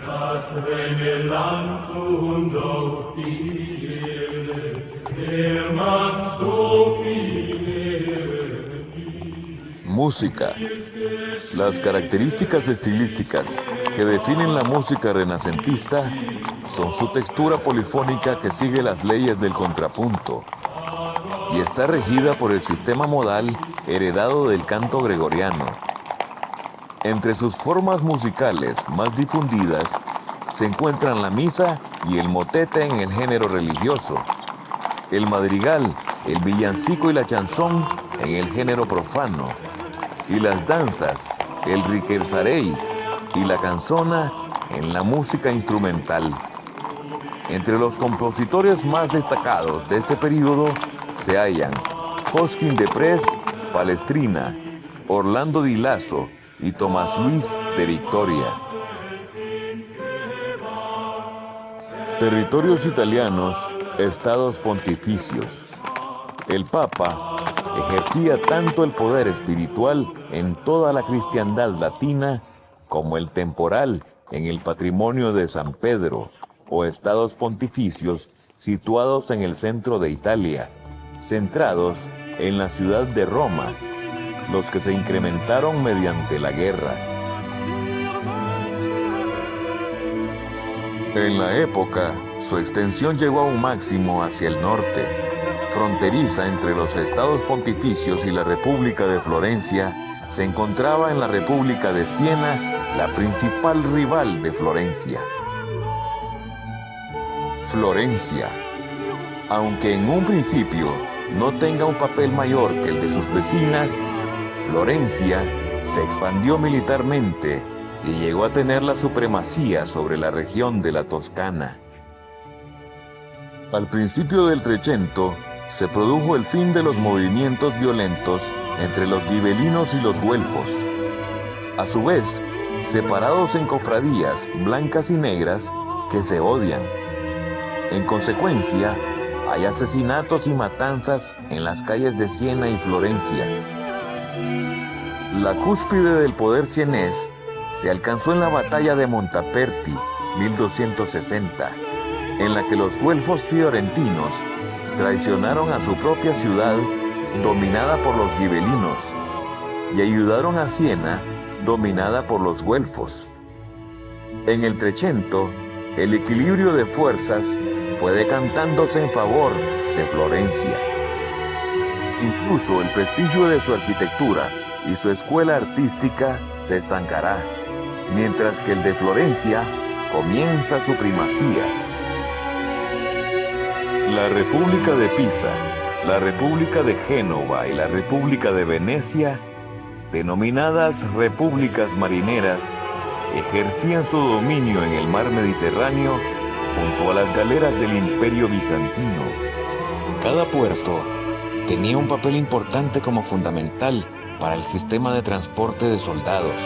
Das reine Land und auch die Erde, der man so viel Ehre gibt. Música. Las características estilísticas que definen la música renacentista son su textura polifónica que sigue las leyes del contrapunto y está regida por el sistema modal heredado del canto gregoriano. Entre sus formas musicales más difundidas se encuentran la misa y el motete en el género religioso, el madrigal, el villancico y la chanson en el género profano, y las danzas, el riquersarey y la canzona en la música instrumental. Entre los compositores más destacados de este periodo se hallan Josquin de Prez, Palestrina, Orlando di Lasso y Tomás Luis de Victoria. Territorios italianos, estados pontificios. El Papa ejercía tanto el poder espiritual en toda la cristiandad latina como el temporal en el patrimonio de San Pedro, o estados pontificios situados en el centro de Italia, centrados en la ciudad de Roma, los que se incrementaron mediante la guerra. En la época, su extensión llegó a un máximo hacia el norte, fronteriza entre los estados pontificios y la República de Florencia. Se encontraba en la República de Siena, la principal rival de Florencia. Florencia, aunque en un principio no tenga un papel mayor que el de sus vecinas, Florencia se expandió militarmente y llegó a tener la supremacía sobre la región de la Toscana. Al principio del Trecento se produjo el fin de los movimientos violentos entre los gibelinos y los güelfos. A su vez, separados en cofradías blancas y negras que se odian. En consecuencia, hay asesinatos y matanzas en las calles de Siena y Florencia. La cúspide del poder sienés se alcanzó en la batalla de Montaperti, 1260, en la que los güelfos fiorentinos traicionaron a su propia ciudad, dominada por los gibelinos, y ayudaron a Siena, dominada por los güelfos. En el Trecento, el equilibrio de fuerzas fue decantándose en favor de Florencia. Incluso el prestigio de su arquitectura y su escuela artística se estancará, mientras que el de Florencia comienza su primacía. La República de Pisa, la República de Génova y la República de Venecia, denominadas repúblicas marineras, ejercían su dominio en el mar Mediterráneo junto a las galeras del Imperio Bizantino. Cada puerto tenía un papel importante como fundamental para el sistema de transporte de soldados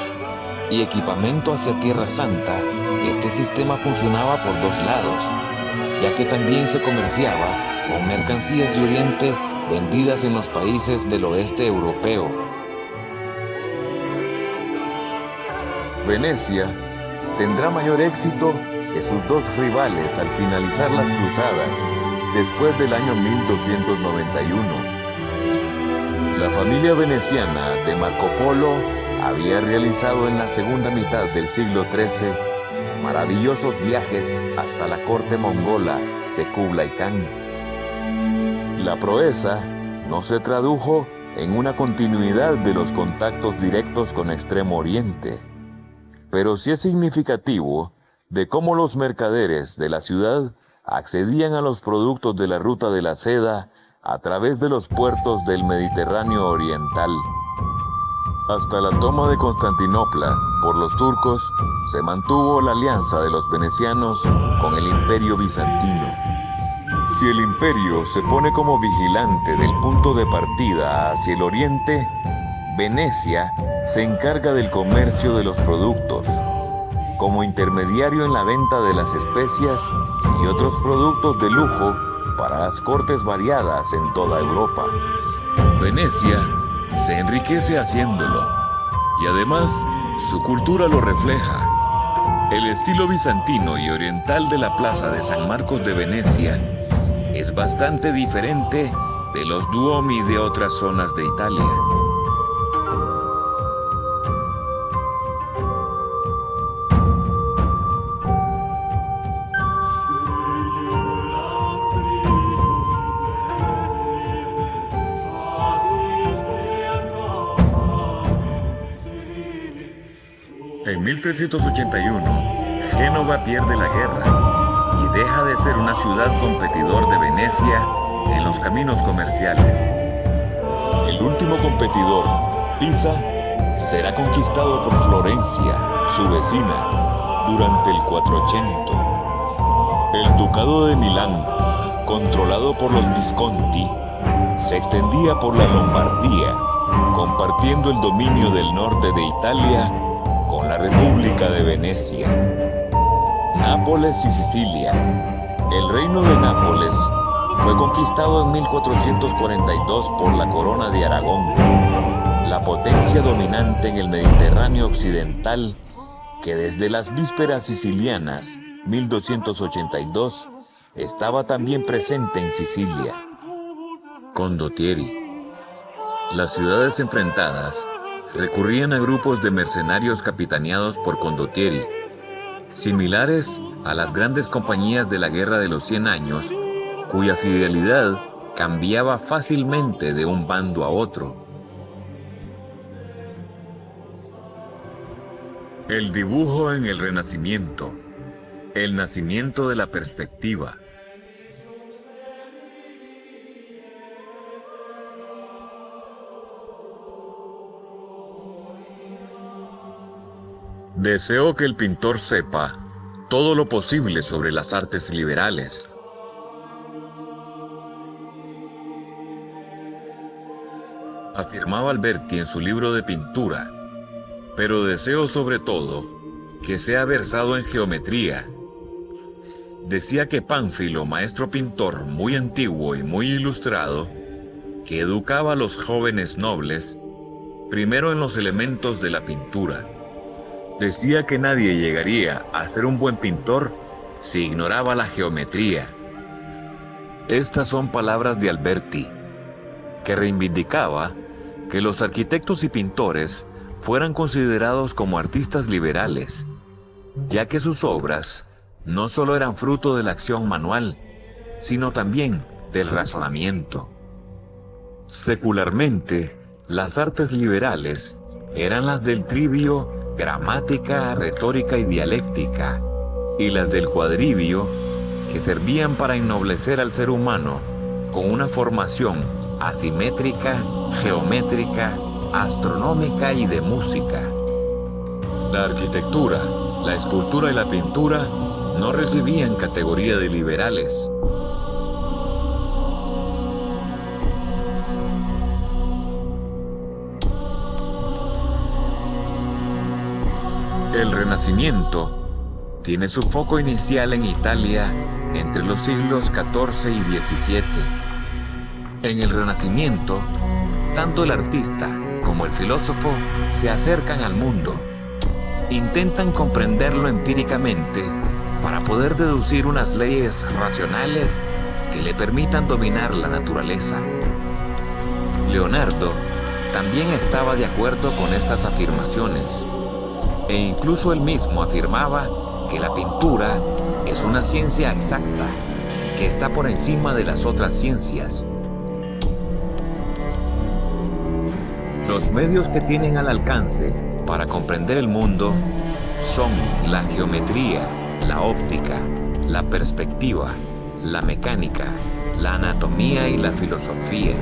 y equipamiento hacia Tierra Santa. Este sistema funcionaba por dos lados, ya que también se comerciaba con mercancías de Oriente vendidas en los países del oeste europeo. Venecia tendrá mayor éxito que sus dos rivales al finalizar las cruzadas después del año 1291. La familia veneciana de Marco Polo había realizado en la segunda mitad del siglo XIII maravillosos viajes hasta la corte mongola de Kublai Khan. La proeza no se tradujo en una continuidad de los contactos directos con Extremo Oriente, pero sí es significativo de cómo los mercaderes de la ciudad accedían a los productos de la ruta de la seda a través de los puertos del Mediterráneo Oriental. Hasta la toma de Constantinopla por los turcos, se mantuvo la alianza de los venecianos con el Imperio Bizantino. Si el imperio se pone como vigilante del punto de partida hacia el oriente, Venecia se encarga del comercio de los productos, como intermediario en la venta de las especias y otros productos de lujo para las cortes variadas en toda Europa. Venecia se enriquece haciéndolo, y además su cultura lo refleja. El estilo bizantino y oriental de la plaza de San Marcos de Venecia es bastante diferente de los Duomi de otras zonas de Italia. En 1381, Génova pierde la guerra y deja de ser una ciudad competidor de Venecia en los caminos comerciales. El último competidor, Pisa, será conquistado por Florencia, su vecina, durante el 400. El ducado de Milán, controlado por los Visconti, se extendía por la Lombardía, compartiendo el dominio del norte de Italia con la República de Venecia. Nápoles y Sicilia. El reino de Nápoles fue conquistado en 1442 por la Corona de Aragón, la potencia dominante en el Mediterráneo occidental, que desde las vísperas sicilianas, 1282, estaba también presente en Sicilia. Condottieri. Las ciudades enfrentadas recurrían a grupos de mercenarios capitaneados por condottieri, similares a las grandes compañías de la Guerra de los 100 Años, cuya fidelidad cambiaba fácilmente de un bando a otro. El dibujo en el Renacimiento, el nacimiento de la perspectiva. Deseo que el pintor sepa todo lo posible sobre las artes liberales. Afirmaba Alberti en su libro de pintura, pero deseo sobre todo que sea versado en geometría. Decía que Pánfilo, maestro pintor muy antiguo y muy ilustrado, que educaba a los jóvenes nobles, primero en los elementos de la pintura. Decía que nadie llegaría a ser un buen pintor si ignoraba la geometría. Estas son palabras de Alberti, que reivindicaba que los arquitectos y pintores fueran considerados como artistas liberales, ya que sus obras no solo eran fruto de la acción manual, sino también del razonamiento. Secularmente, las artes liberales eran las del trivio, gramática, retórica y dialéctica, y las del cuadrivio, que servían para ennoblecer al ser humano con una formación asimétrica, geométrica, astronómica y de música. La arquitectura, la escultura y la pintura no recibían categoría de liberales. El Renacimiento tiene su foco inicial en Italia entre los siglos XIV y XVII. En el Renacimiento, tanto el artista como el filósofo se acercan al mundo, intentan comprenderlo empíricamente para poder deducir unas leyes racionales que le permitan dominar la naturaleza. Leonardo también estaba de acuerdo con estas afirmaciones, e incluso él mismo afirmaba que la pintura es una ciencia exacta, que está por encima de las otras ciencias. Los medios que tienen al alcance para comprender el mundo son la geometría, la óptica, la perspectiva, la mecánica, la anatomía y la filosofía.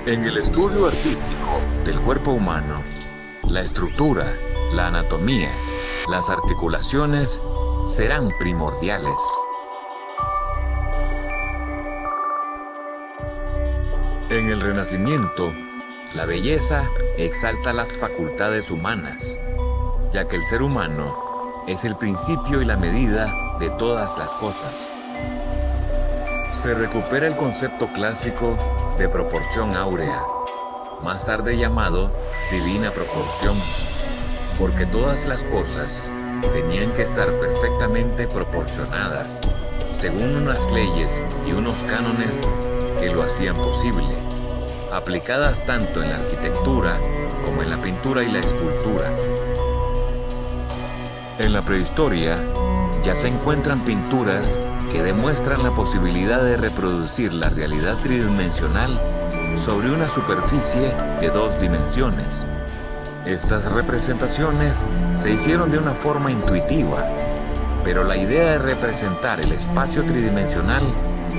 En el estudio artístico del cuerpo humano, la estructura, la anatomía, las articulaciones serán primordiales. En el Renacimiento, la belleza exalta las facultades humanas, ya que el ser humano es el principio y la medida de todas las cosas. Se recupera el concepto clásico de proporción áurea, más tarde llamado divina proporción, porque todas las cosas tenían que estar perfectamente proporcionadas, según unas leyes y unos cánones que lo hacían posible, aplicadas tanto en la arquitectura como en la pintura y la escultura. En la prehistoria ya se encuentran pinturas que demuestran la posibilidad de reproducir la realidad tridimensional sobre una superficie de 2 dimensiones. Estas representaciones se hicieron de una forma intuitiva, pero la idea de representar el espacio tridimensional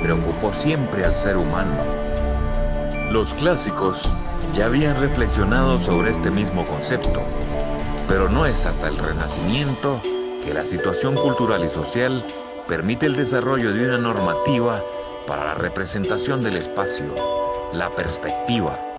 preocupó siempre al ser humano. Los clásicos ya habían reflexionado sobre este mismo concepto, pero no es hasta el Renacimiento que la situación cultural y social permite el desarrollo de una normativa para la representación del espacio, la perspectiva.